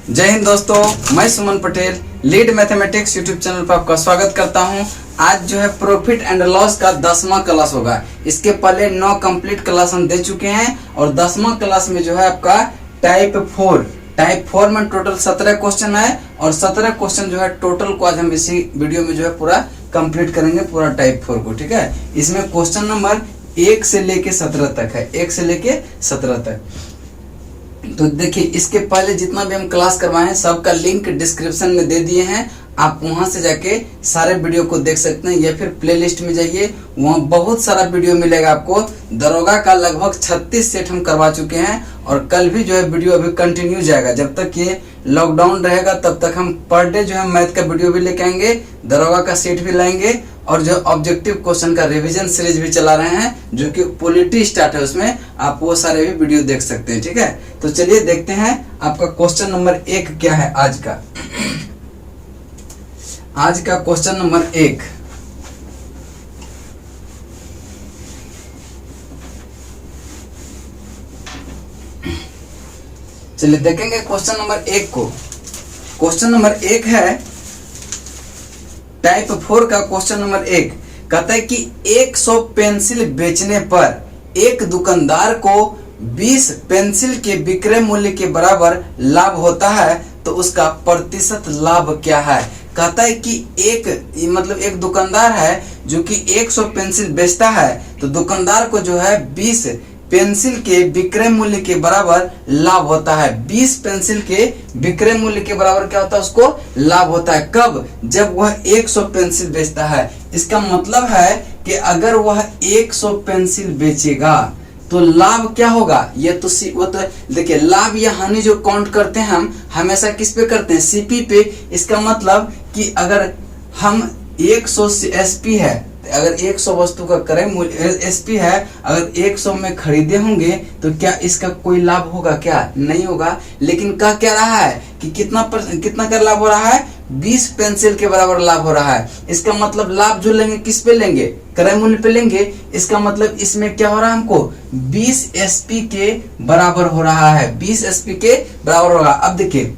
जय हिंद दोस्तों, मैं Suman Patel lead mathematics YouTube channel पर आपका स्वागत करता हूं। आज जो है प्रॉफिट एंड लॉस का 10वां क्लास होगा। इसके पहले 9 कंप्लीट क्लास हम दे चुके हैं और 10वां क्लास में जो है आपका टाइप 4 में टोटल 17 क्वेश्चन है और 17 क्वेश्चन जो है टोटल को आज हम इसी वीडियो में जो है पूरा कंप्लीट करेंगे, पूरा टाइप 4 को। ठीक है, इसमें क्वेश्चन नंबर 1 से लेके 17 तक है, 1 से लेके 17 तक। तो देखिए, इसके पहले जितना भी हम क्लास करवाए हैं सबका लिंक डिस्क्रिप्शन में दे दिए हैं, आप वहां से जाके सारे वीडियो को देख सकते हैं या फिर प्लेलिस्ट में जाइए, वहां बहुत सारा वीडियो मिलेगा आपको। दरोगा का लगभग 36 सेट हम करवा चुके हैं और कल भी जो है वीडियो अभी कंटिन्यू जाएगा। जब तक ये लॉकडाउन रहेगा तब तक हम पर डे जो है मैथ का वीडियो भी लेके आएंगे, दरोगा का सेट भी लाएंगे और जो ऑब्जेक्टिव क्वेश्चन का रिवीजन सीरीज भी चला रहे हैं जो कि पॉलिटी स्टार्ट है, उसमें आप वो सारे भी वीडियो देख सकते हैं। ठीक है, तो चलिए देखते हैं आपका क्वेश्चन नंबर 1 क्या है आज का। आज का क्वेश्चन नंबर 1, चलिए देखेंगे क्वेश्चन नंबर 1 को। क्वेश्चन नंबर 1 है टाइप 4 का क्वेश्चन नंबर 1। कहता है कि 100 पेंसिल बेचने पर एक दुकानदार को 20 पेंसिल के विक्रय मूल्य के बराबर लाभ होता है, तो उसका प्रतिशत लाभ क्या है। कहता है कि एक दुकानदार है जो कि 100 पेंसिल बेचता है, तो दुकानदार को जो है 20 पेंसिल के विक्रय मूल्य के बराबर लाभ होता है। 20 पेंसिल के विक्रय मूल्य के बराबर क्या होता है, उसको लाभ होता है। कब? जब वह 100 पेंसिल बेचता है। इसका मतलब है कि अगर वह 100 पेंसिल बेचेगा तो लाभ क्या होगा, ये तो वो तो देखिए, लाभ या हानि जो काउंट करते हैं हम हमेशा किस पे करते हैं, सीपी पे। इसका मतलब कि अगर हम 100 एसपी है, अगर 100 वस्तु का क्रय मूल्य एसपी है, अगर 100 में खरीदे होंगे तो क्या इसका कोई लाभ होगा, क्या नहीं होगा। लेकिन क्या रहा है कि कितना का लाभ हो रहा है, 20 पेंसिल के बराबर लाभ हो रहा है। इसका मतलब लाभ जो लेंगे किस पे लेंगे, क्रय मूल्य पे लेंगे। इसका मतलब इसमें क्या हो रहा है, हमको 20 एसपी के बराबर हो रहा है, 20 एसपी के बराबर होगा। अब देखिए,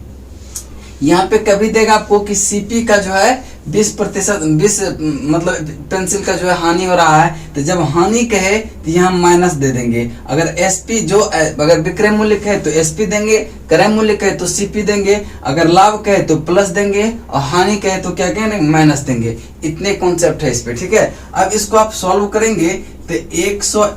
यहाँ पे कभी देगा आपको कि सीपी का जो है 20% 20 मतलब पेंसिल का जो है हानि हो रहा है, तो जब हानि कहे तो यहाँ माइनस दे देंगे। अगर एसपी जो अगर विक्रय मूल्य कहे तो एसपी देंगे, क्रय मूल्य कहे तो सीपी देंगे, अगर लाभ कहे तो प्लस देंगे और हानि कहे तो क्या कहेंगे, माइनस देंगे। इतने कॉन्सेप्ट है इस पे। ठीक है, अब इसको आप सॉल्व करेंगे तो 100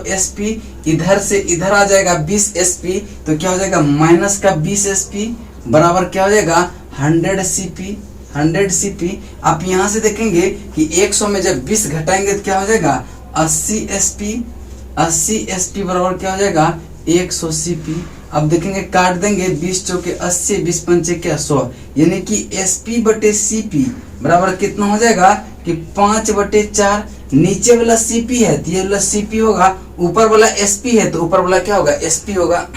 एसपी इधर से इधर आ जाएगा 20 एसपी, तो क्या हो जाएगा माइनस का 20 एसपी बराबर क्या हो जाएगा 100 सीपी। आप यहां से देखेंगे कि 100 में जब 20 घटाएंगे तो क्या हो जाएगा 80 एसपी बराबर क्या हो जाएगा 100 सीपी। अब देखेंगे काट देंगे, 20 चौके 80, 20 पंचे क्या 100, यानी कि एसपी बटे सीपी बराबर कितना हो जाएगा कि 5/4। नीचे वाला सीपी है तो ये वाला सीपी होगा, ऊपर वाला एसपी है तो ऊपर वाला क्या होगा, एसपी होगा।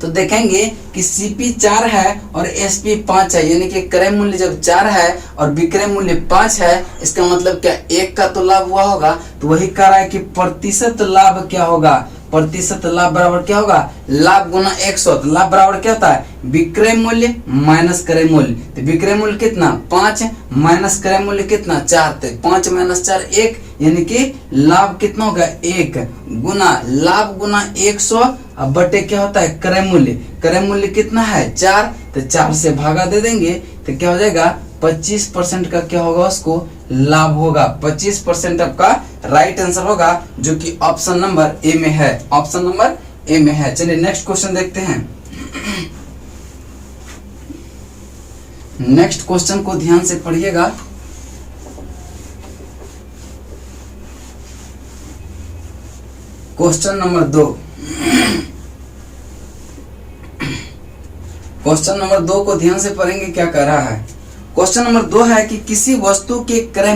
तो देखेंगे कि सीपी 4 है और एसपी 5 है, यानी कि क्रय मूल्य जब 4 है और विक्रय मूल्य 5 है, इसका मतलब क्या 1 का तो लाभ हुआ होगा। तो वही कह रहा है कि प्रतिशत लाभ क्या होगा, प्रतिशत लाभ बराबर क्या होगा, लाभ गुना 100। तो लाभ बराबर क्या होता है, विक्रय मूल्य माइनस क्रय मूल्य। तो विक्रय मूल्य कितना 5 माइनस क्रय मूल्य कितना 4, तो 5 माइनस 4 1, यानी कि लाभ कितना होगा 1 गुना लाभ गुना 100 अब बटे क्या होता है क्रय मूल्य। क्रय मूल्य कितना है 4, तो 4 से भागा दे देंगे तो क्या हो जाएगा 25% का क्या होगा, उसको लाभ होगा। 25% आपका राइट आंसर होगा, जो कि ऑप्शन नंबर ए में है, ऑप्शन नंबर ए में है। चलिए नेक्स्ट क्वेश्चन देखते हैं। नेक्स्ट क्वेश्चन को ध्यान से पढ़िएगा। क्वेश्चन नंबर 2, क्वेश्चन नंबर 2 को ध्यान से पढ़ेंगे क्या कह रहा है। क्वेश्चन नंबर 2 है कि किसी वस्तु के क्रय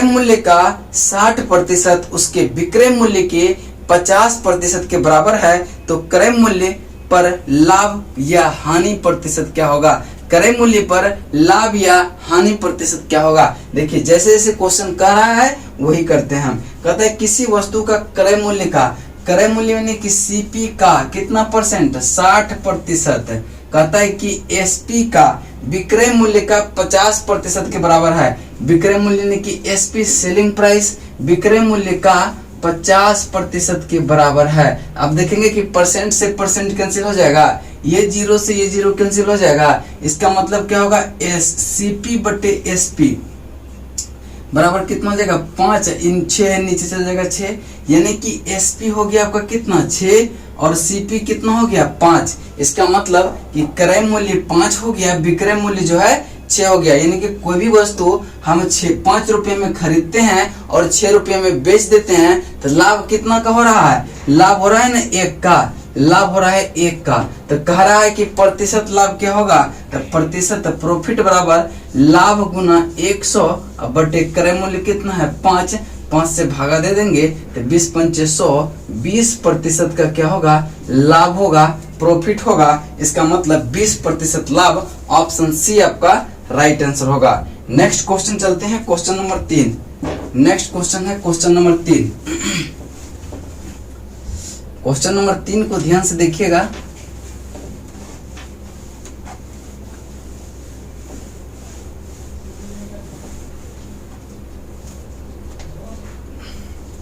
मूल्य का 60% उसके विक्रय मूल्य के 50% के बराबर है, तो क्रय मूल्य पर लाभ या हानि प्रतिशत क्या होगा। क्रय मूल्य पर लाभ या हानि प्रतिशत क्या होगा। देखिए जैसे जैसे क्वेश्चन कह रहा है वही करते हैं हम। कहता है किसी वस्तु का क्रय मूल्य का क्रय मूल्य यानी कि सीपी का कितना परसेंट 60%, कहता है कि एसपी का विक्रय मूल्य का 50% के बराबर है। विक्रय मूल्य यानी कि एसपी सेलिंग प्राइस विक्रय मूल्य का 50% के बराबर है। अब देखेंगे कि परसेंट से परसेंट कैंसिल हो जाएगा, ये जीरो से ये जीरो कैंसिल हो जाएगा। इसका मतलब क्या होगा, एस सीपी बटे एसपी बराबर कितना हो जाएगा 5, इन 6 है नीचे चल जाएगा 6, यानी कि एसपी हो गया आपका कितना 6 और सीपी कितना हो गया 5। इसका मतलब कि क्रय मूल्य 5 हो गया, विक्रय मूल्य जो है 6 हो गया। यानी कि कोई भी वस्तु हम 5 रुपये में खरीदते हैं और 6 रुपये में बेच देते हैं तो लाभ कितना का हो रहा है, लाभ हो रहा है ना 1 का, लाभ हो रहा है 1 का। तो कह रहा है कि प्रतिशत लाभ क्या होगा, तो प्रतिशत प्रॉफिट बराबर लाभ गुना 100 बटे क्रय मूल्य कितना है 5, 5 से भागा दे देंगे तो 20 पंचे 100, 20% का क्या होगा लाभ होगा, प्रॉफिट होगा। इसका मतलब 20% लाभ, ऑप्शन सी आपका राइट आंसर होगा। नेक्स्ट क्वेश्चन चलते हैं, क्वेश्चन नंबर 3। नेक्स्ट क्वेश्चन है क्वेश्चन नंबर 3। क्वेश्चन नंबर 3 को ध्यान से देखिएगा।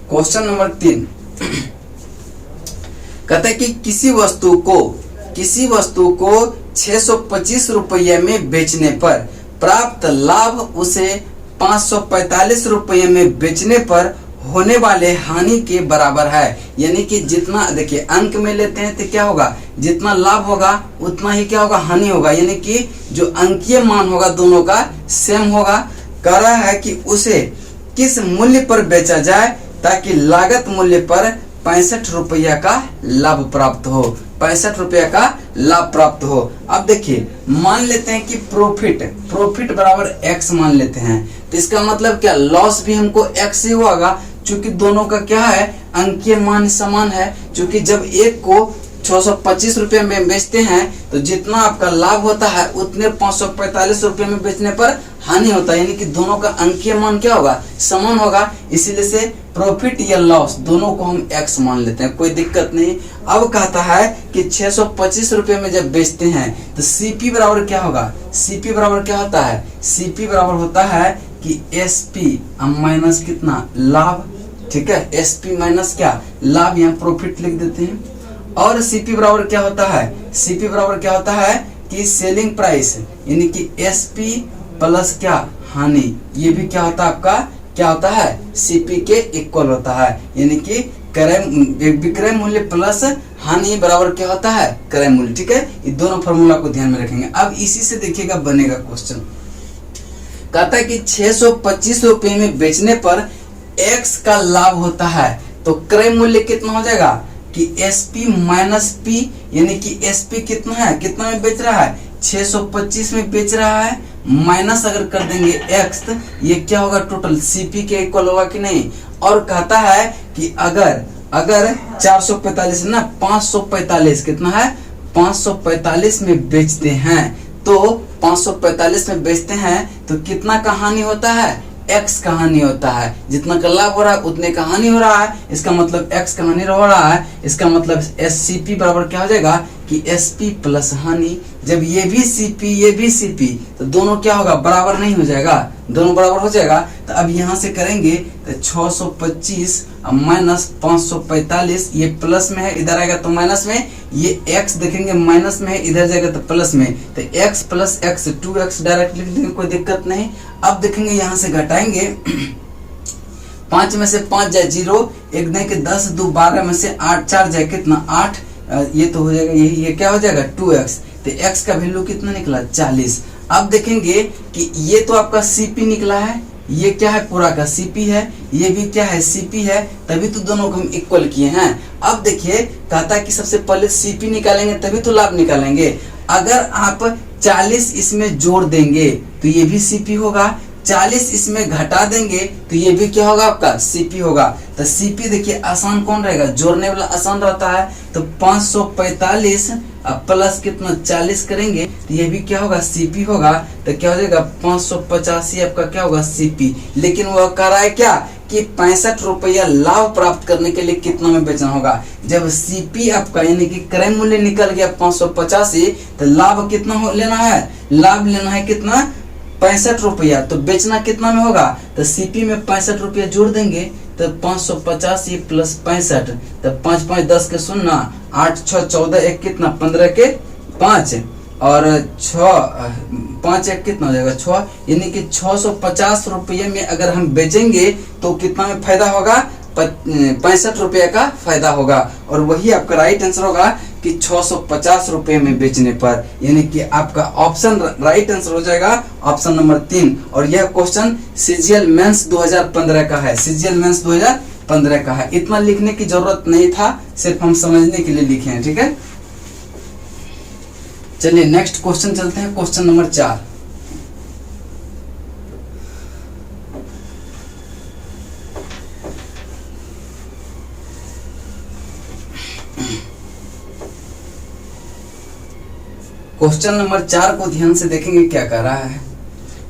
क्वेश्चन नंबर 3 कहता है कि किसी वस्तु को 625 रुपये में बेचने पर प्राप्त लाभ उसे 545 रुपये में बेचने पर होने वाले हानि के बराबर है। यानी कि जितना देखिए अंक में लेते हैं तो क्या होगा, जितना लाभ होगा उतना ही क्या होगा हानि होगा। यानी कि जो अंकीय मान होगा दोनों का सेम होगा। कह रहा है कि उसे किस मूल्य पर बेचा जाए ताकि लागत मूल्य पर 65 रुपया का लाभ प्राप्त हो, 65 रुपया का लाभ प्राप्त हो। अब देखिए मान लेते हैं कि प्रॉफिट बराबर x मान लेते हैं, तो इसका मतलब क्या लॉस भी हमको x ही होगा, क्योंकि दोनों का क्या है अंकीय मान समान है। क्योंकि जब एक को 625 रुपये में बेचते हैं तो जितना आपका लाभ होता है उतने 545 रुपये में बेचने पर हानि होता है। यानी कि दोनों का अंकीय मान क्या होगा समान होगा, इसीलिए से प्रॉफिट या लॉस दोनों को हम x मान लेते हैं, कोई दिक्कत नहीं। अब कहता है कि 625 रुपये में जब बेचते हैं तो सीपी बराबर क्या होगा, सीपी बराबर क्या होता है, सीपी बराबर होता है कि एसपी माइनस कितना लाभ, ठीक है, एसपी माइनस क्या लाभ, यहाँ प्रॉफिट लिख देते हैं। और सीपी बराबर क्या होता है, सीपी बराबर क्या होता है कि सेलिंग प्राइस, यानी कि एसपी प्लस क्या हानि, ये भी क्या होता है आपका क्या होता है सीपी के इक्वल होता है। यानी कि विक्रय मूल्य प्लस हानि बराबर क्या होता है क्रय मूल्य, ठीक है। ये दोनों फॉर्मूला को ध्यान में रखेंगे। अब इसी से देखिएगा बनेगा क्वेश्चन। कहता है कि 625 रुपये में बेचने पर x का लाभ होता है, तो क्रय मूल्य कितना हो जाएगा कि SP माइनस P, यानी कि SP कितना है, कितना में बेच रहा है 625 में बेच रहा है, माइनस अगर कर देंगे x तो ये क्या होगा टोटल CP के इक्वल होगा कि नहीं। और कहता है कि अगर 445 ना 545 कितना है 545 में बेचते हैं, तो 545 में बेचते हैं तो कितना का हानि होता है x का हानि होता है, जितना का लाभ हो रहा है उतने का हानि हो रहा है। इसका मतलब x का हानि हो रहा है, इसका मतलब SCP बराबर क्या हो जाएगा कि SP प्लस हानि। जब ये भी CP ये भी CP तो दोनों क्या होगा बराबर नहीं हो जाएगा, दोनों बराबर हो जाएगा। तो अब यहाँ से करेंगे तो 625 माइनस 545, ये प्लस में है इधर आएगा तो माइनस में, ये x देखेंगे माइनस में है इधर जाएगा तो प्लस में, तो x plus x 2x direct लिख देंगे, कोई दिक्कत नहीं। अब देखेंगे यहाँ से घटाएंगे 5 में से 5 जाए 0, 1 नहीं के 10, 2 12 में से 8 4 जाए कितना 8, ये तो हो जाएगा ये क्या हो जाएगा 2x, तो x का वैल्यू कितना निकला 40। अब देखेंगे कि ये तो आपका CP निकला है, ये क्या है पूरा का CP है, ये भी क्या है CP है, तभी तो दोनों को हम इक्वल किए हैं। अब देखिए कहता है कि सबसे पहले CP निकालेंगे तभी तो लाभ निकालेंगे। अगर आप 40 इसमें जोड़ देंगे तो ये भी CP होगा, 40 इसमें घटा देंगे तो ये भी क्या होगा आपका CP होगा। तो CP देखिए आसान कौन रहेगा, जोड़ने वाला आसान रहता है। तो 545 प्लस कितना 40 करेंगे तो ये भी क्या होगा CP होगा, तो क्या हो जाएगा 585 आपका क्या होगा CP। लेकिन वह कह रहा है क्या कि 65 रुपया लाभ प्राप्त करने के लिए कितना में बेचना होगा। जब सीपी आपका यानी कि क्रय मूल्य निकल गया 585, तो लाभ कितना लेना है, लाभ लेना है कितना 65 रुपया, तो बेचना कितना में होगा, तो सीपी में 65 रुपया जोड़ देंगे तो 585 प्लस 65, तो 5 5 10 के 0, 8 6 14 1 कितना 15 के 5 और 6 5 1 कितना हो जाएगा 6, यानी कि 650 रुपये में अगर हम बेचेंगे तो कितना में फायदा होगा, 65 रुपये का फायदा होगा। और वही आपका राइट आंसर होगा कि 650 रुपये में बेचने पर, यानी कि आपका ऑप्शन राइट आंसर हो जाएगा ऑप्शन नंबर 3। और यह क्वेश्चन सीजीएल मेंस 2015 का है, सीजीएल मेंस 2015 का है। इतना लिखने की जरूरत नहीं था, सिर्फ हम समझने के लिए लिखे हैं, ठीक है। चलिए नेक्स्ट क्वेश्चन चलते हैं, क्वेश्चन नंबर 4। क्वेश्चन नंबर 4 को ध्यान से देखेंगे क्या कह रहा है।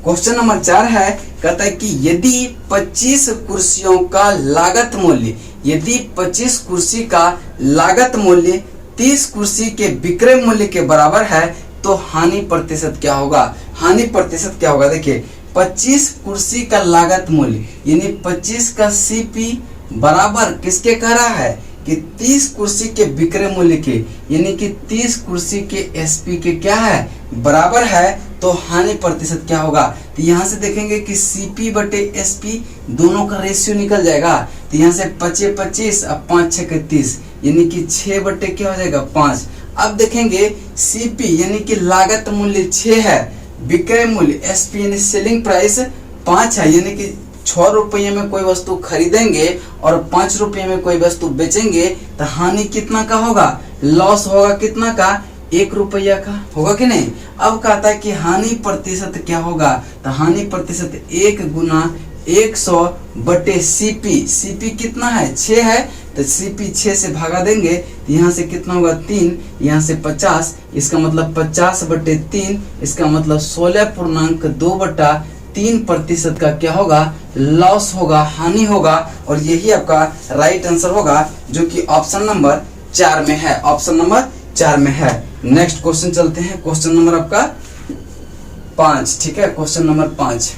क्वेश्चन नंबर 4 है, कहता है कि यदि 25 कुर्सियों का लागत मूल्य, यदि 25 कुर्सी का लागत मूल्य 30 कुर्सी के विक्रय मूल्य के बराबर है तो हानि प्रतिशत क्या होगा। हानि प्रतिशत क्या होगा, देखिए 25 कुर्सी का लागत मूल्य यानी 25 का सीपी बराबर किसके कह रहा है कि 30 कुर्सी के विक्रय मूल्य के, यानी कि 30 कुर्सी के एसपी के क्या है बराबर है, तो हानि प्रतिशत क्या होगा। तो यहाँ से देखेंगे कि सीपी बटे एसपी दोनों का रेशियो निकल जाएगा, तो यहाँ से 25 25 और 5 6 के 30, यानी कि 6 बटे क्या हो जाएगा 5। अब देखेंगे सीपी यानी कि लागत मूल्य 6 है, विक्रय मूल्य एसपी यानी सेलिंग प्राइस 5 है, यानी कि 6 रुपये में कोई वस्तु खरीदेंगे और 5 रुपये में कोई वस्तु बेचेंगे तो हानि कितना का होगा, लॉस होगा कितना का 1 रुपया का, होगा कि नहीं। अब कहता है कि हानि प्रतिशत क्या होगा, तो हानि प्रतिशत 1 गुना 100 बटे सीपी, सीपी कितना है 6 है, तो सीपी 6 से भागा देंगे तो यहाँ से कितना होगा 3, यहाँ से 50, इसका मतलब 50 बटे 3, इसका मतलब 16.2/3% का क्या होगा, लॉस होगा, हानि होगा। और यही आपका राइट आंसर होगा जो कि ऑप्शन नंबर 4 में है, ऑप्शन नंबर 4 में है। नेक्स्ट क्वेश्चन चलते हैं, क्वेश्चन नंबर आपका 5, ठीक है, क्वेश्चन नंबर 5।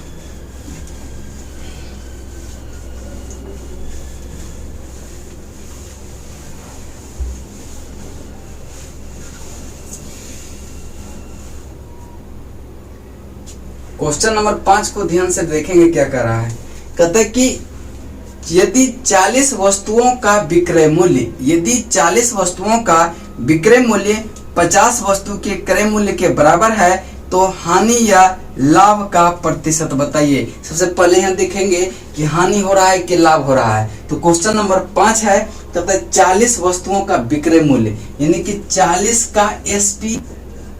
क्वेश्चन नंबर 5 को ध्यान से देखेंगे क्या कर रहा है। कहता है कि यदि 40 वस्तुओं का विक्रय मूल्य, यदि 40 वस्तुओं का विक्रय मूल्य 50 वस्तु के क्रय मूल्य के बराबर है तो हानि या लाभ का प्रतिशत बताइए। सबसे पहले यहाँ देखेंगे कि हानि हो रहा है कि लाभ हो रहा है। तो क्वेश्चन नंबर 5 है, कहता है 40 वस्तुओं का विक्रय मूल्य यानी कि 40 का एसपी,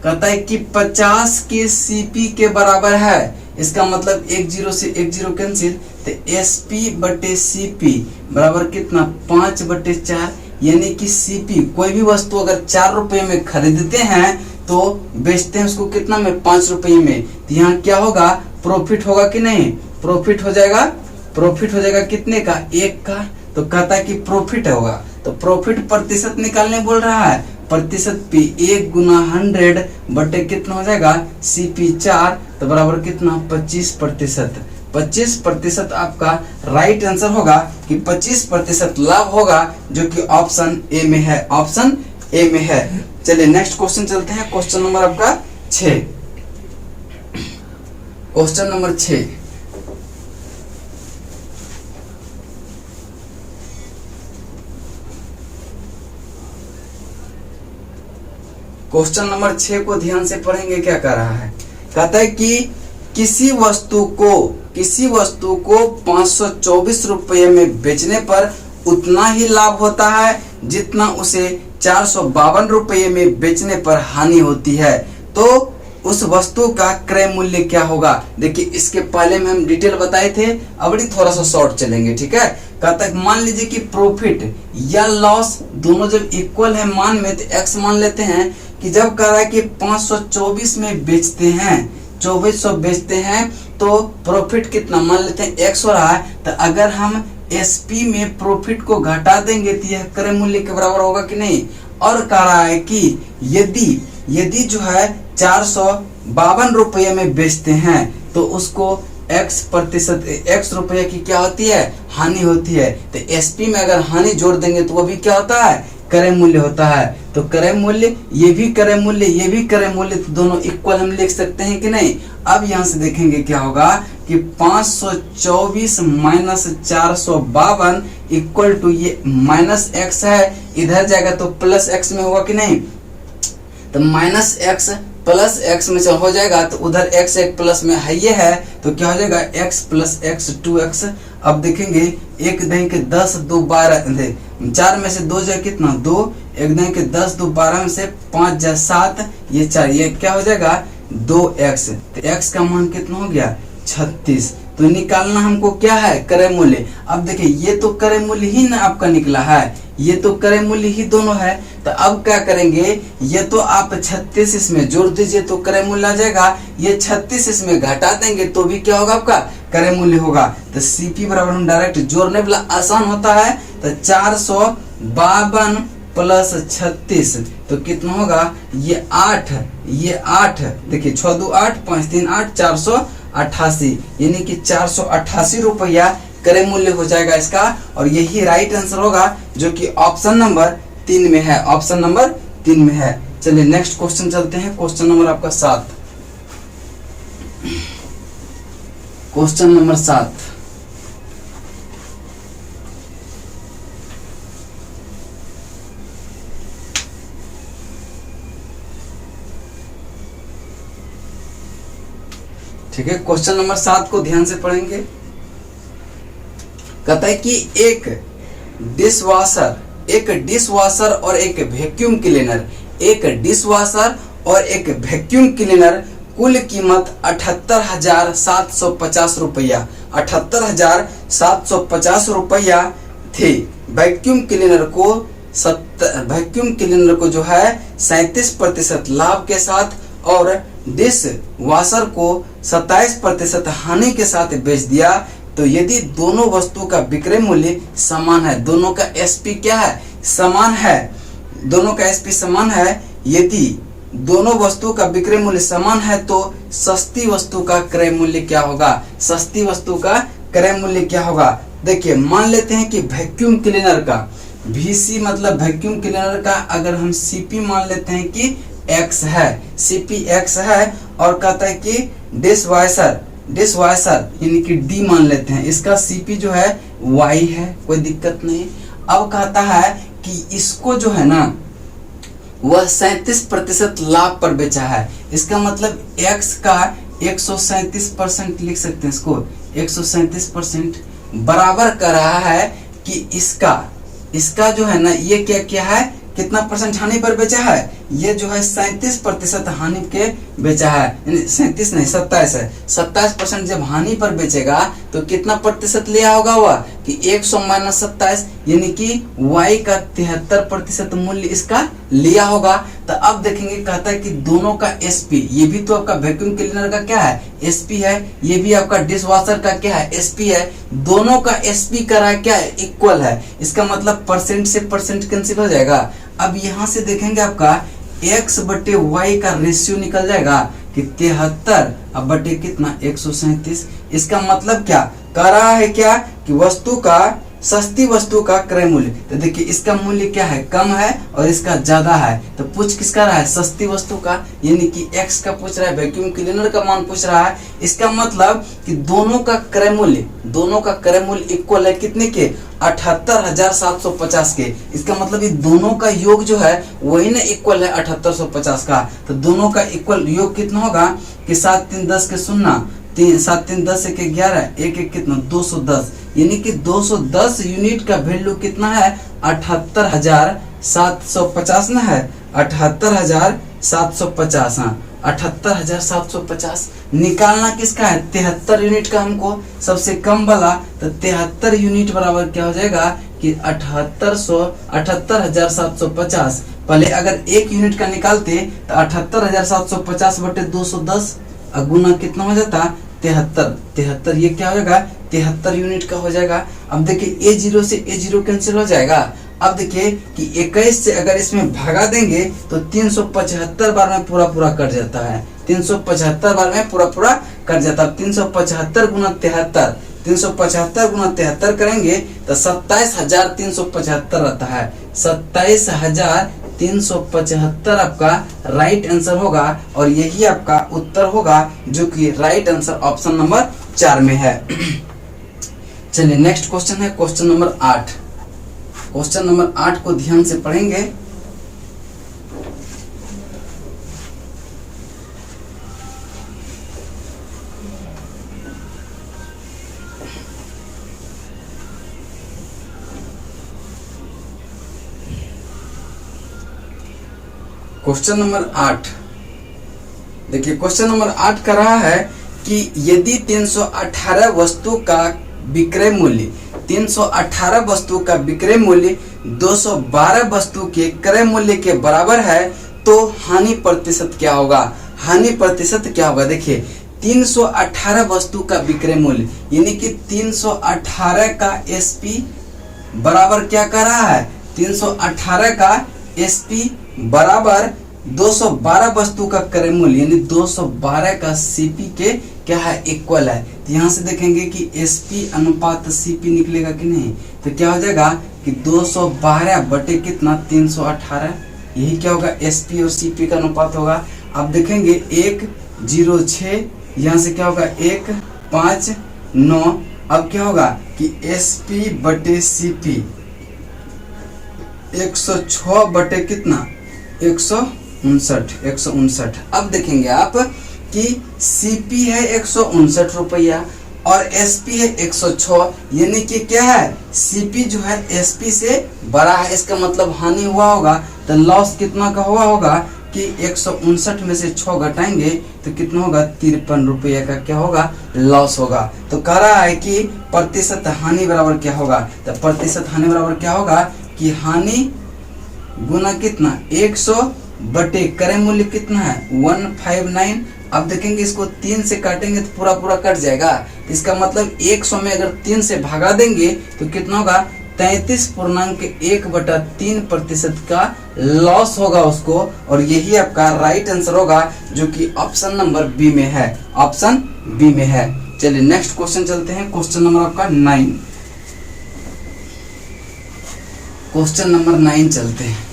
कहता है कि 50 के सीपी के बराबर है, इसका मतलब 1 0 से 1 0 कैंसिल, तो एसपी बटे सीपी बराबर कितना 5 बटे 4, यानी कि सीपी कोई भी वस्तु अगर 4 रुपये में खरीदते हैं तो बेचते हैं उसको कितना में 5 रुपये में, तो यहाँ क्या होगा प्रॉफिट होगा कि नहीं, प्रॉफिट हो जाएगा, प्रॉफिट हो जाएगा कितने का 1 का। तो कहता है कि प्रॉफिट होगा, तो प्रॉफिट प्रतिशत निकालने बोल रहा है, प्रतिशत पी 1 गुना 100 बटे कितना हो जाएगा सीपी 4, तो बराबर कितना 25%। 25% आपका राइट आंसर होगा कि 25% लाभ होगा जो कि ऑप्शन ए में है, ऑप्शन ए में है। चलिए नेक्स्ट क्वेश्चन चलते हैं, क्वेश्चन नंबर आपका 6, क्वेश्चन नंबर 6। क्वेश्चन नंबर 6 को ध्यान से पढ़ेंगे क्या कर रहा है। कहता है कि किसी वस्तु को 524 रुपये में बेचने पर उतना ही लाभ होता है जितना उसे 452 रुपये में बेचने पर हानि होती है, तो उस वस्तु का क्रय मूल्य क्या होगा। देखिए इसके पहले में हम डिटेल बताए थे, अब थोड़ा सा शॉर्ट चलेंगे, ठीक है। कहता है मान लीजिए कि प्रॉफिट या लॉस दोनों जब इक्वल है मान में, तो एक्स मान लेते हैं कि जब कह रहा है कि 524 में बेचते हैं, 2400 बेचते हैं तो प्रॉफिट कितना मान लेते हैं एक्स हो रहा है, तो अगर हम एसपी में प्रॉफिट को घटा देंगे तो यह क्रय मूल्य के बराबर होगा कि नहीं। और कह रहा है कि यदि जो है 452 रुपये में बेचते हैं तो उसको x रुपये की क्या होती है, हानि होती है। तो एसपी में अगर हानि जोड़ देंगे तो वो भी क्या होता है, क्रय मूल्य होता है। तो क्रय मूल्य, ये भी क्रय मूल्य, ये भी क्रय मूल्य, तो दोनों इक्वल हम लिख सकते हैं कि नहीं। अब यहाँ से देखेंगे क्या होगा कि 524 माइनस 452 इक्वल टू, ये माइनस एक्स है, इधर जाएगा तो प्लस एक्स में होगा कि नहीं। तो माइनस एक्स प्लस एक्स में से हो जाएगा, तो उधर एक्स एक प्लस में है, ये है, तो क्या हो जाएगा एक्स प्लस एक्स 2x। अब देखेंगे एक दही के 10 2 12, 4 में से 2 जाए कितना 2, एक दही के 10 2 12 में से 5 जाए 7, ये 4, ये क्या हो जाएगा 2x। तो x का मान कितना हो गया 36। तो निकालना हमको क्या है, क्रय मूल्य। अब देखिए ये तो क्रय मूल्य ही ना आपका निकला है, ये तो क्रय मूल्य ही दोनों है। तो अब क्या करेंगे, ये तो आप 36 इसमें जोड़ दीजिए तो क्रय मूल्य आ जाएगा, ये 36 इसमें घटा देंगे तो भी क्या होगा आपका क्रय मूल्य होगा। तो सीपी बराबर हम डायरेक्ट जोड़ने वाला आसान होता है। तो 452 प्लस 36 तो कितना होगा, ये 8 देखिए 6 2 8 5 3 8 488, यानी कि 488 रुपया क्रय मूल्य हो जाएगा इसका। और यही राइट आंसर होगा जो कि ऑप्शन नंबर 3 में है, ऑप्शन नंबर 3 में है। चलिए नेक्स्ट क्वेश्चन चलते हैं, क्वेश्चन नंबर आपका 7, क्वेश्चन नंबर 7। ठीक है, क्वेश्चन नंबर 7 को ध्यान से पढ़ेंगे। कहता है कि एक डिशवॉशर और एक वैक्यूम क्लीनर, एक डिशवॉशर और एक वैक्यूम क्लीनर कुल कीमत 78,750 रुपया, 78,750 रुपया थी। वैक्यूम क्लीनर को जो है 37% लाभ के साथ और डिश वॉशर को 27% हानि के साथ बेच दिया। तो यदि दोनों वस्तु का विक्रय मूल्य समान है, दोनों का एसपी क्या है, समान है, दोनों का एसपी समान है, यदि दोनों वस्तु का विक्रय मूल्य समान है तो सस्ती वस्तु का क्रय मूल्य क्या होगा, सस्ती वस्तु का क्रय मूल्य क्या होगा। देखिए मान लेते हैं कि वैक्यूम क्लीनर का VC मतलब वैक्यूम क्लीनर का अगर हम CP मान लेते हैं कि x है, CP x है, और कहता है कि डिशवॉशर यानी कि D मान लेते हैं, इसका CP जो है y है, कोई दिक्कत नहीं। अब कहता है कि इसको जो है ना वह 37% लाभ पर बेचा है, इसका मतलब x का 137% लिख सकते हैं, इसको 137% बराबर कर रहा है कि इसका जो है ना ये क्या है, कितना परसेंट हानि पर बेचा है, ये जो है 37% हानि के बेचा है, यानी 37 नहीं 27 है, 27% जब हानि पर बेचेगा तो कितना प्रतिशत लिया होगा वह कि 100 माइनस 27 यानी कि y का 73% मूल्य इसका लिया होगा। तो अब देखेंगे कहता है कि दोनों का एसपी, ये भी तो आपका वैक्यूम क्लीनर का क्या है एसपी है, ये भी आपका डिशवॉशर का क्या है एसपी है, दोनों का एसपी का क्या है इक्वल है, इसका मतलब परसेंट से परसेंट कैंसिल हो जाएगा। अब यहाँ से देखेंगे आपका x बटे y का रेशियो निकल जाएगा कि 73 अब बटे कितना 137। इसका मतलब क्या कह रहा है, क्या कि वस्तु का सस्ती वस्तु का क्रय मूल्य, तो देखिए इसका मूल्य क्या है कम है और इसका ज्यादा है, तो पूछ किसका रहा है सस्ती वस्तु का, यानी कि x का पूछ रहा है, वैक्यूम क्लीनर का मान पूछ रहा है। इसका मतलब कि दोनों का क्रय मूल्य इक्वल है कितने के 78,750 के, इसका मतलब ये दोनों का योग जो है वही ना इक्वल है 7850 का। तो दोनों का इक्वल योग कितना होगा कि 7 3 10 के 0, 7 3 10 के 11, 1 1 कितना 210, यानी कि 210 यूनिट का वैल्यू कितना है 78,750 ना है 78,750। हाँ 78,750 निकालना किसका है 73 यूनिट का हमको सबसे कम वाला, तो 73 यूनिट बराबर क्या हो जाएगा कि 78,750। पहले अगर 1 यूनिट का निकालते तो 78,750 बटे 210 गुना कितना हो जाता 73, 73 ये क्या हो जाएगा 73 यूनिट का हो जाएगा। अब देखिए A0 से A0 कैंसिल हो जाएगा। अब देखिए कि 21 से अगर इसमें भागा देंगे तो 375 बार में पूरा पूरा कट जाता है, 375 बार में पूरा पूरा कट जाता है। 375 गुना 73, 375 गुना 73 करेंगे तो 27,375 रहता है। 27,375 आपका राइट आंसर होगा और यही आपका उत्तर होगा, जो कि राइट आंसर ऑप्शन नंबर 4 में है। चलिए नेक्स्ट क्वेश्चन है क्वेश्चन नंबर 8। क्वेश्चन नंबर 8 को ध्यान से पढ़ेंगे। क्वेश्चन नंबर 8 देखिए, क्वेश्चन नंबर 8 का रहा है कि यदि 318 वस्तु का विक्रय मूल्य 318 वस्तु का विक्रय मूल्य 212 वस्तु के क्रय मूल्य के बराबर है तो हानि प्रतिशत क्या होगा। हानि प्रतिशत क्या होगा, देखिए 318 वस्तु का विक्रय मूल्य यानी कि 318 का एसपी बराबर क्या कर रहा है, 318 का एसपी बराबर 212 वस्तु का क्रय मूल्य यानी 212 का सीपी के क्या है, इक्वल है। तो यहाँ से देखेंगे कि एसपी अनुपात सीपी निकलेगा कि नहीं, तो क्या हो जाएगा कि 212 बटे कितना 318, यही क्या होगा एसपी और सीपी का अनुपात होगा। अब देखेंगे 106, यहाँ से क्या होगा 159। अब क्या होगा कि एसपी बटे सीपी 106 बटे कितना 159। अब देखेंगे आप कि सीपी है 159 रुपया और एसपी है 106, यानी कि क्या है सीपी जो है एसपी से बड़ा है, इसका मतलब हानि हुआ होगा। तो लॉस कितना का हुआ होगा कि 159 में से 6 घटाएंगे तो कितना होगा 53 रुपये का क्या होगा लॉस होगा। तो कह रहा है कि प्रतिशत हानि बराबर क्या होगा, तो प्रतिशत हानि बराबर क्या होगा कि हानि गुना कितना 100 बटे क्रय मूल्य कितना है 159। अब देखेंगे इसको 3 से काटेंगे तो पूरा पूरा कट जाएगा, इसका मतलब 100 में अगर 3 से भागा देंगे तो कितना होगा 33.1/3% का लॉस होगा उसको, और यही आपका राइट आंसर होगा जो कि ऑप्शन नंबर बी में है, ऑप्शन बी में है। चलिए नेक्स्ट क्वेश्चन चलते हैं, क्वेश्चन नंबर आपका 9। क्वेश्चन नंबर 9 चलते हैं।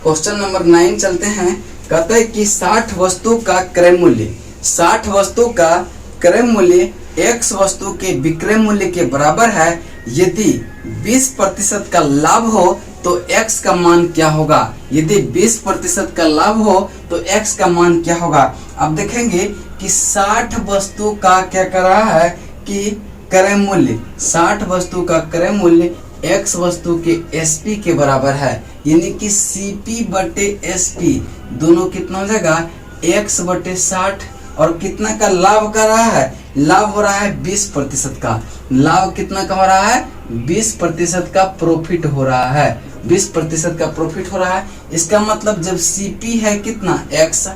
क्वेश्चन नंबर 9 चलते हैं। कहता है कि 60 वस्तु का क्रय मूल्य 60 वस्तु का क्रय मूल्य x वस्तु के विक्रय मूल्य के बराबर है। यदि 20% का लाभ हो तो x का मान क्या होगा। यदि 20% का लाभ हो तो x का मान क्या होगा। अब देखेंगे कि 60 वस्तु का क्या कर रहा है कि क्रय मूल्य 60 वस्तु का क्रय मूल्य x वस्तु के SP के बराबर है, यानी कि CP बटे SP दोनों कितना हो जाएगा x बटे 60, और कितना का लाभ कर रहा है, लाभ हो रहा है 20% का। लाभ कितना का हो रहा है 20% का प्रॉफिट हो रहा है, 20% का प्रॉफिट हो रहा है। इसका मतलब जब CP है कितना x,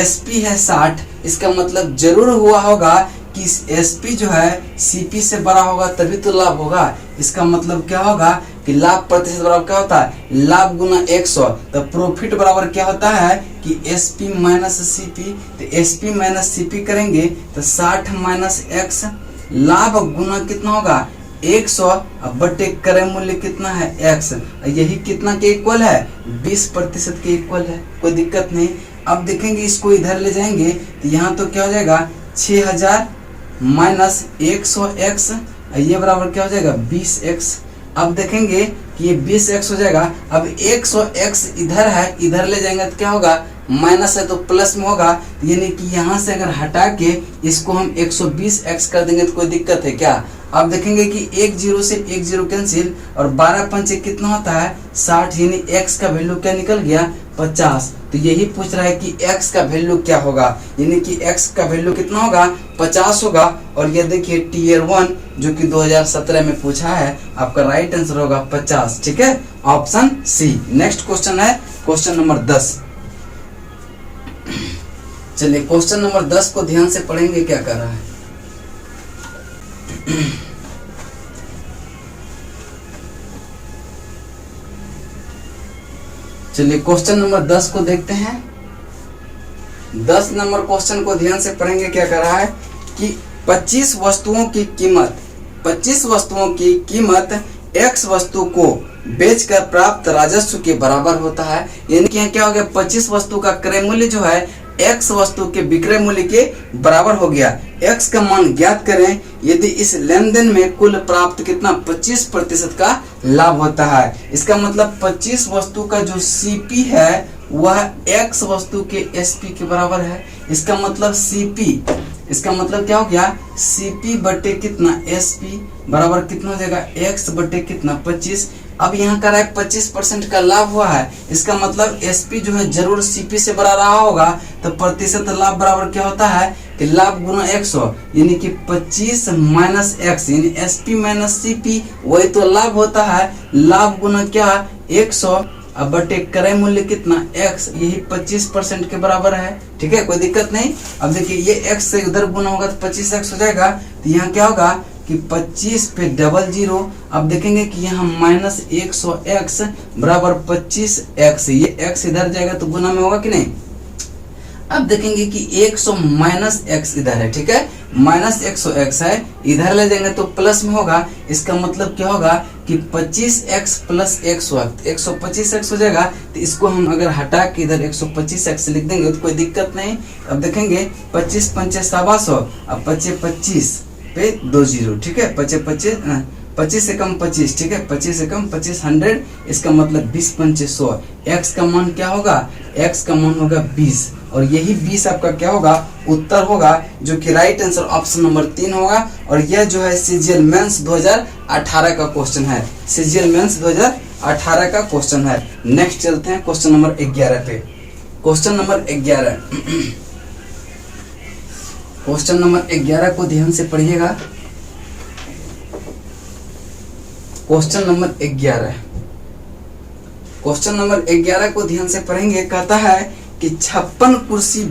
SP है 60, इसका मतलब जरूर हुआ होगा कि SP जो है CP से बड़ा होगा तभी तो लाभ होगा। इसका मतलब क्या होगा कि लाभ प्रतिशत बराबर क्या होता है लाभ गुना 100, तो प्रॉफिट बराबर क्या होता है कि SP माइनस CP। तो SP माइनस CP करेंगे तो 60 माइनस x, लाभ गुना कितना होगा 100 बटे क्रय मूल्य कितना है x, यही कितना के इक्वल है 20% के इक्वल है, कोई दिक्कत नहीं। अब देखेंगे इसको इधर ले जाएंगे तो यहाँ तो क्या हो जाएगा 6000 माइनस 100x, ये बराबर क्या हो जाएगा 20x। अब देखेंगे कि ये 20x हो जाएगा। अब 100x इधर है, इधर ले जाएंगे तो क्या होगा माइनस है तो प्लस में होगा, यानी कि यहाँ से अगर हटा के इसको हम 120x कर देंगे तो कोई दिक्कत है क्या। अब देखेंगे कि 10 से 10 कैंसिल और 12 पंचे कितना होता है 60, यानी x का वैल्यू क्या निकल गया 50। तो तो यही पूछ रहा है कि x का वैल्यू क्या होगा, यानी कि x का वैल्यू कितना होगा 50 होगा। और ये देखिए टीयर 1 जो कि 2017 में पूछा है, आपका राइट आंसर होगा 50। ठीक है, ऑप्शन सी। नेक्स्ट क्वेश्चन है क्वेश्चन नंबर 10। चलिए क्वेश्चन नंबर 10 को ध्यान से पढ़ेंगे क्या कर रहा है। चलिए क्वेश्चन नंबर 10 को देखते हैं। 10 नंबर क्वेश्चन को ध्यान से पढ़ेंगे क्या कर रहा है कि 25 वस्तुओं की कीमत x वस्तु को बेचकर प्राप्त राजस्व के बराबर होता है। यानी कि क्या हो गया, 25 वस्तु का क्रय मूल्य जो है x वस्तु के विक्रय मूल्य के बराबर हो गया। x का मान ज्ञात करें यदि इस लेन देन में कुल प्राप्त कितना 25% का लाभ होता है। इसका मतलब 25 वस्तु का जो CP है वह x वस्तु के SP के बराबर है। इसका मतलब CP, इसका मतलब क्या हो गया, CP बटे कितना SP बराबर कितना हो जाएगा x बटे कितना 25। अब यहाँ कर रहा है 25% का लाभ हुआ है, इसका मतलब SP जो है जरूर CP से बड़ा रहा होगा। तो प्रतिशत लाभ बराबर क्या होता है कि लाभ गुना 100, यानी कि 25 माइनस x, यानी SP माइनस CP वही तो लाभ होता है। लाभ गुना क्या 100 अब बटे क्रय मूल्य कितना x, यही 25% के बराबर है। ठीक है, कोई दिक्कत नहीं। अब देखिए ये x से उधर गुना होगा तो 25x हो जाएगा। तो यहाँ क्या होगा कि 25 पे डबल जीरो। अब देखेंगे कि यहाँ माइनस 100x बराबर 25x, ये x इधर जाएगा तो गुना में होगा कि नहीं। अब देखेंगे कि 100 माइनस x इधर है। ठीक है, माइनस 100x है, इधर ले जाएंगे तो प्लस में होगा। इसका मतलब क्या होगा कि 25x प्लस 125x हो जाएगा। तो इसको हम अगर हटा के इधर 125x लिख देंगे तो कोई दिक्कत नहीं। अब देखेंगे 25 पंचे 100, अब 25 पे 2 जीरो। ठीक है, 25 से कम 25। ठीक है, 25 से कम 25 100, इसका मतलब 20 पंचे 100। x का मान क्या होगा, x का मान होगा 20 और यही 20 आपका क्या होगा उत्तर होगा, जो कि राइट आंसर ऑप्शन नंबर 3 होगा। और यह जो है CGL मेंस 2018 का क्वेश्चन है, CGL मेंस 2018 का क्वेश्चन है। नेक्स्ट चलते हैं क्वेश्चन नंबर 11 पे। क्वेश्चन नंबर 11 क्वेश्चन नंबर 11 को ध्यान से पढ़िएगा। क्वेश्चन नंबर 11, क्वेश्चन नंबर 11 को ध्यान से पढ़ेंगे। कहता है कि 56 कुर्सी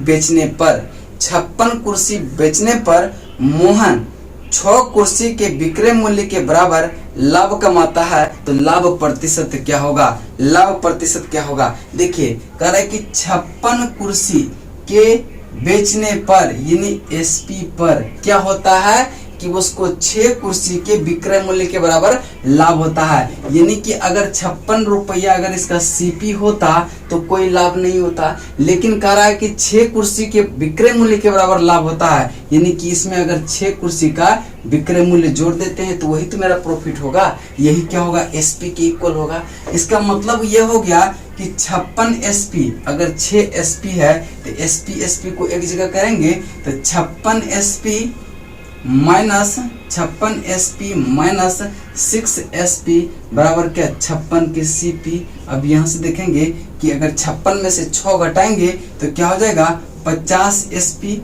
बेचने पर मोहन 6 कुर्सी के विक्रय मूल्य के बराबर लाभ कमाता है, तो लाभ प्रतिशत क्या होगा, लाभ प्रतिशत क्या होगा। देखिए कह रहा है कि 56 कुर्सी के बेचने पर यानी SP पर क्या होता है कि उसको 6 कुर्सी के विक्रय मूल्य के बराबर लाभ होता है। यानी कि अगर 56 रुपया अगर इसका CP होता तो कोई लाभ नहीं होता, लेकिन कह रहा है कि 6 कुर्सी के विक्रय मूल्य के बराबर लाभ होता है। यानी कि इसमें अगर 6 कुर्सी का विक्रय मूल्य जोड़ देते हैं तो वही तो मेरा प्रॉफिट होगा, यही क्या होगा SP के इक्वल होगा। इसका मतलब ये हो गया कि 56 SP, अगर 6 SP है तो SP को एक जगह करेंगे तो 56 SP माइनस 6 SP बराबर क्या 56 के CP। अब यहाँ से देखेंगे कि अगर 56 में से 6 घटाएंगे तो क्या हो जाएगा 50 SP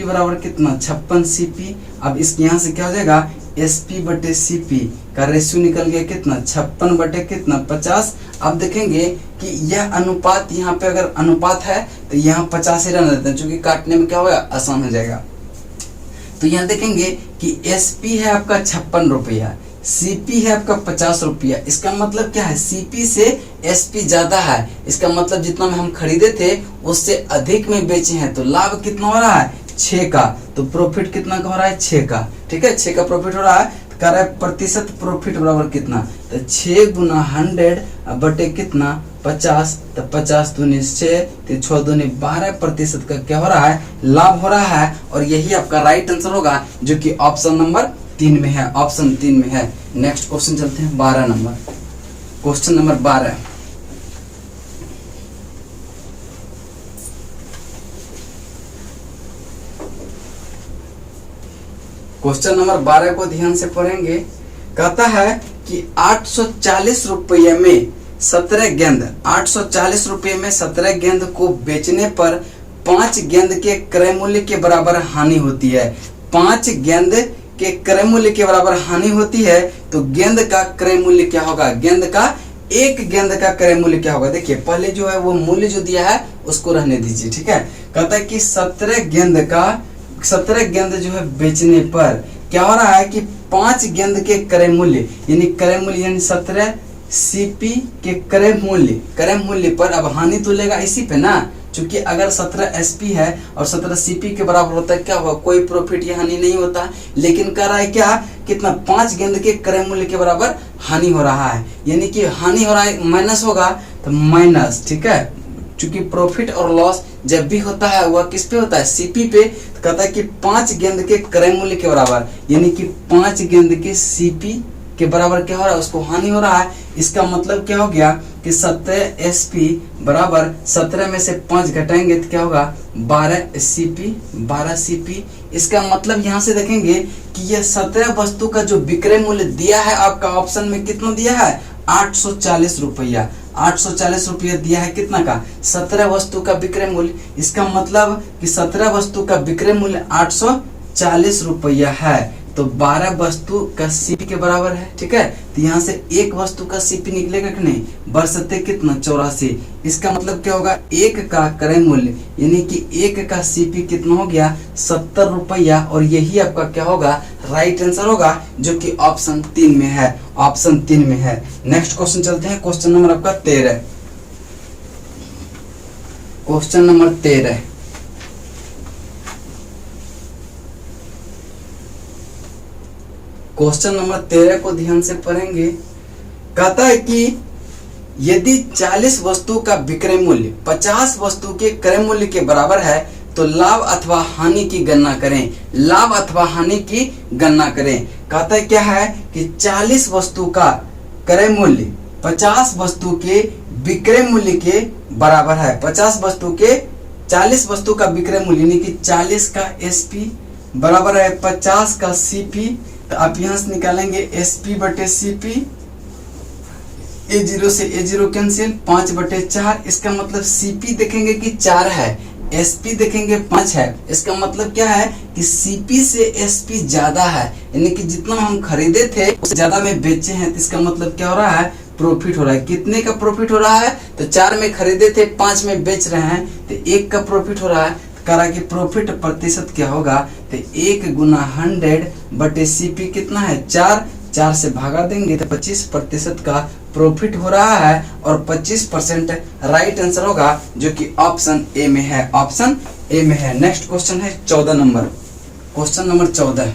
बराबर कितना 56 CP। अब इसके यहाँ से क्या हो जाएगा SP बटे CP का रेशियो निकल गया कितना 56 बटे कितना 50। अब देखेंगे कि यह अनुपात यहाँ पे अगर अनुपात है तो यहाँ 50 ही रहने देते हैं, चूंकि काटने में क्या होगा आसान हो जाएगा। तो यहाँ देखेंगे कि SP है आपका 56 रुपया, CP है आपका 50 रुपया। इसका मतलब क्या है CP से SP ज्यादा है, इसका मतलब जितना में हम खरीदे थे उससे अधिक में बेचे हैं, तो लाभ कितना हो रहा है 6 का। तो प्रॉफिट कितना का हो रहा है 6 का। ठीक है, 6 का प्रॉफिट हो रहा है। तो कह रहा है प्रतिशत प्रॉफिट बराबर कितना, तो 6 गुना 100 बटे कितना 50, तो 50 दूनी 6, तो 6 दूनी 12% का क्या हो रहा है लाभ हो रहा है। और यही आपका राइट आंसर होगा, जो कि ऑप्शन नंबर 3 में है, ऑप्शन 3 में है। नेक्स्ट क्वेश्चन चलते हैं 12 number. Question number 12, question number 12 को ध्यान से पढ़ेंगे। कहता है कि 840 रुपये में 17 गेंद 840 रुपये में 17 गेंद को बेचने पर 5 गेंद के क्रय मूल्य के बराबर हानि होती है। 5 गेंद के क्रय मूल्य के बराबर हानि होती है तो गेंद का क्रय मूल्य क्या होगा? गेंद का एक गेंद का क्रय मूल्य क्या होगा? देखिए पहले जो है वो मूल्य जो दिया है उसको रहने दीजिए, ठीक है। कहता है कि 17 गेंद जो है बेचने पर क्या हो रहा है कि 5 गेंद के क्रय मूल्य यानी 17 सीपी के क्रय मूल्य पर अब हानि तो लेगा इसी पे ना, क्योंकि अगर 17 एसपी है और 17 सीपी के बराबर होता है क्या होगा? कोई प्रॉफिट या हानि नहीं होता। लेकिन कह रहा है क्या? कितना? 5 गेंद के क्रय मूल्य के बराबर हानि हो रहा है, यानी कि हानि हो रहा है माइनस होगा तो माइनस, ठीक है। क्योंकि प्रॉफिट और लॉस जब भी होता है वह किस पे होता है? सीपी पे। तो कहता है कि 5 गेंद के क्रय मूल्य के बराबर यानी कि 5 गेंद के सीपी के बराबर क्या हो रहा है? उसको हानि हो रहा है। इसका मतलब क्या हो गया कि 17 एसपी बराबर 17 में से 5 घटाएंगे तो क्या होगा? 12 सीपी। इसका मतलब यहाँ से देखेंगे कि यह 17 वस्तु का जो विक्रय मूल्य दिया है आपका ऑप्शन में कितना दिया है? 840 रुपया। 840 रुपया दिया है कितना का? 17 वस्तु का विक्रय मूल्य। इसका मतलब कि 17 वस्तु का विक्रय मूल्य 840 रुपया है तो 12 वस्तु का सीपी के बराबर है, ठीक है। तो यहाँ से एक वस्तु का सीपी निकलेगा कि नहीं? बरसते कितना? 84। इसका मतलब क्या होगा? एक का क्रय मूल्य यानी कि एक का सीपी कितना हो गया? 70 रुपया। और यही आपका क्या होगा? राइट आंसर होगा, जो कि ऑप्शन 3 में है। ऑप्शन 3 में है। नेक्स्ट क्वेश्चन चलते हैं। क्वेश्चन नंबर आपका 13। क्वेश्चन नंबर 13 क्वेश्चन नंबर 13 को ध्यान से पढ़ेंगे। कहता है कि यदि 40 वस्तु का विक्रय मूल्य 50 वस्तु के क्रय मूल्य के बराबर है तो लाभ अथवा हानि की गणना करें। लाभ अथवा हानि की गणना करें। कहता है क्या है कि 40 वस्तु का क्रय मूल्य 50 वस्तु के विक्रय मूल्य के बराबर है। 50 वस्तु के 40 वस्तु का विक्रय मूल्य यानी कि 40 का एसपी बराबर है 50 का सीपी। तो आप यहाँ से निकालेंगे एसपी बटे सीपी, A0 से A0 कैंसिल, 5/4। इसका मतलब सीपी देखेंगे कि 4 है, एसपी देखेंगे 5 है। इसका मतलब क्या है कि सीपी से एसपी ज्यादा है, यानी कि जितना हम खरीदे थे उससे ज्यादा में बेचे हैं। तो इसका मतलब क्या हो रहा है? प्रॉफिट हो रहा है। कितने का प्रॉफिट हो रहा है? तो 4 में खरीदे थे, 5 में बेच रहे हैं तो 1 का प्रॉफिट हो रहा है। करा कि प्रॉफिट प्रतिशत क्या होगा? तो 1 गुना 100 बटे सीपी कितना है? 4 से भागा देंगे तो 25% का प्रॉफिट हो रहा है और 25% राइट आंसर होगा, जो कि ऑप्शन ए में है। ऑप्शन ए में है। नेक्स्ट क्वेश्चन है 14 number. Question number 14।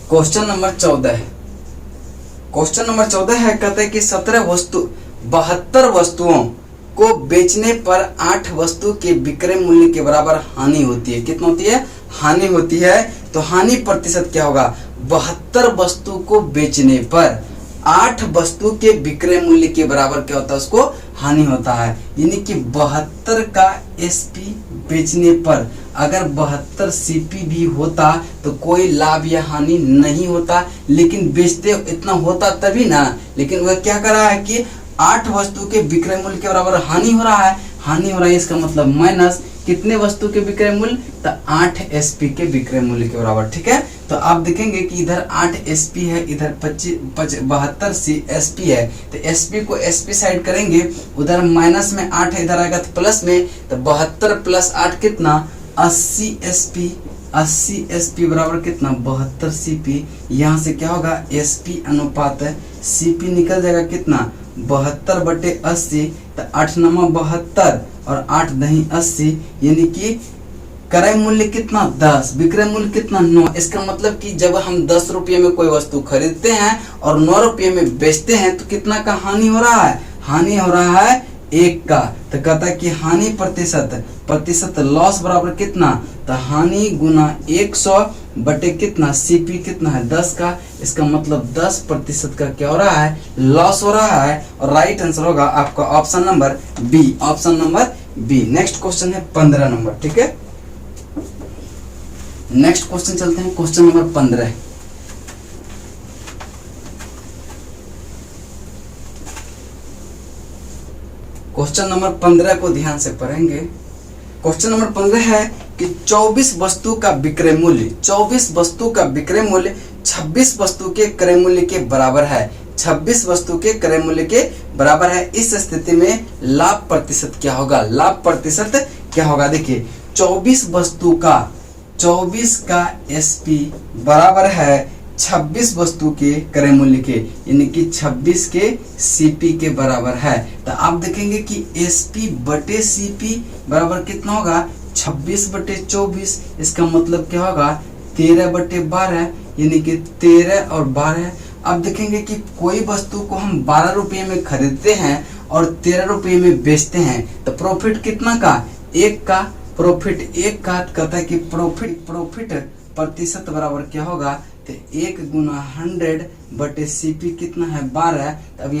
Question number 14। Question number 14 है। कहते हैं कि 72 वस्तुओं को बेचने पर 8 वस्तु के विक्रय मूल्य के बराबर हानि होती है। कितना होती है? हानि होती है। तो हानि प्रतिशत क्या होगा? 72 वस्तु को बेचने पर 8 वस्तु के विक्रय मूल्य के बराबर क्या होता है? उसको हानि होता है। यानी कि 72 का एसपी बेचने पर अगर 72 सीपी भी होता तो कोई लाभ या हानि नहीं होता, लेकिन बेचते इतना होता तभी ना। लेकिन वह क्या कर रहा है कि 8 वस्तु के विक्रय मूल्य के बराबर हानि हो रहा है। हानि हो रहा है इसका मतलब माइनस कितने वस्तु के विक्रय मूल्य? तो 8 एसपी के विक्रय मूल्य के बराबर, ठीक है। तो आप देखेंगे कि इधर 8 एसपी है, इधर 72 एसपी है। तो एसपी को एसपी साइड करेंगे, उधर माइनस में 8 है, इधर आएगा तो प्लस में। तो 72 प्लस 8 कितना? 80 एसपी। 80 एसपी बराबर कितना? 72 सीपी। यहाँ से क्या होगा? एसपी अनुपात सीपी निकल जाएगा कितना? 72 बटे 80। तो 8 9 72 और 8 दही 80, यानी कि क्रय मूल्य कितना? 10, विक्रय मूल्य कितना? 9। इसका मतलब कि जब हम 10 रुपये में कोई वस्तु खरीदते हैं और 9 रुपये में बेचते हैं तो कितना का हानि हो रहा है? हानि हो रहा है 1 का। तो कहता है कि हानि प्रतिशत लॉस बराबर कितना? तो हानि गुना 100 बटे कितना? सीपी कितना है? 10 का। इसका मतलब 10% का क्या हो रहा है? लॉस हो रहा है। और राइट आंसर होगा आपका option number B. Option number B. Next question है 15 नंबर, ठीक है। नेक्स्ट क्वेश्चन चलते हैं, क्वेश्चन नंबर 15। क्वेश्चन नंबर 15 को ध्यान से पढ़ेंगे। क्वेश्चन नंबर 15 है कि 24 वस्तु का विक्रय मूल्य 26 वस्तु के क्रय मूल्य के बराबर है। 26 वस्तु के क्रय मूल्य के बराबर है। इस स्थिति में लाभ प्रतिशत क्या होगा? लाभ प्रतिशत क्या होगा? देखिए 24 का एसपी बराबर है 26 वस्तु के क्रय मूल्य के, यानी कि 26 के सीपी के बराबर है। तो आप देखेंगे कि एसपी बटे सीपी बराबर कितना होगा? 26 बटे 24। इसका मतलब क्या होगा? 13 बटे 12, यानी कि 13 और 12। अब देखेंगे कि कोई वस्तु को हम 12 रुपये में खरीदते हैं और 13 रुपये में बेचते हैं, तो प्रॉफिट कितना का? एक का प्रॉफिट, एक का कहता है कि प्रॉफिट प्रतिशत बराबर क्या होगा? तो 1 गुना 100 बटे सीपी कितना है? 12। अब